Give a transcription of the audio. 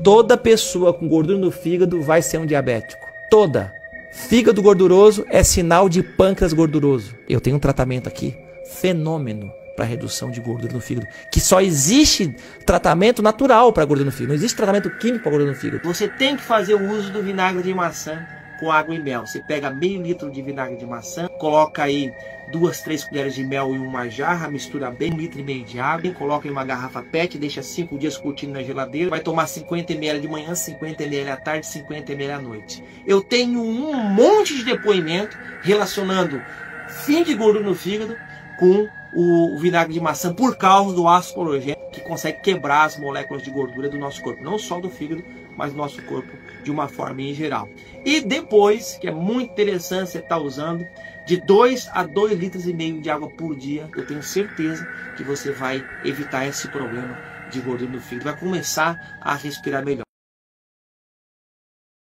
Toda pessoa com gordura no fígado vai ser um diabético. Toda. Fígado gorduroso é sinal de pâncreas gorduroso. Eu tenho um tratamento aqui, fenômeno, para redução de gordura no fígado. Que só existe tratamento natural para gordura no fígado. Não existe tratamento químico para gordura no fígado. Você tem que fazer o uso do vinagre de maçã com água e mel. Você pega meio litro de vinagre de maçã, coloca aí 2, 3 colheres de mel em uma jarra, mistura bem 1,5 litro de água, coloca em uma garrafa PET, deixa 5 dias curtindo na geladeira, vai tomar 50 ml de manhã, 50 ml à tarde, 50 ml à noite. Eu tenho um monte de depoimento relacionando fim de gordura no fígado com o vinagre de maçã por causa do ácido clorogênico, que consegue quebrar as moléculas de gordura do nosso corpo, não só do fígado, mas do nosso corpo de uma forma em geral. E depois, que é muito interessante você estar usando, de 2 a 2,5 litros de água por dia, eu tenho certeza que você vai evitar esse problema de gordura no fígado, vai começar a respirar melhor.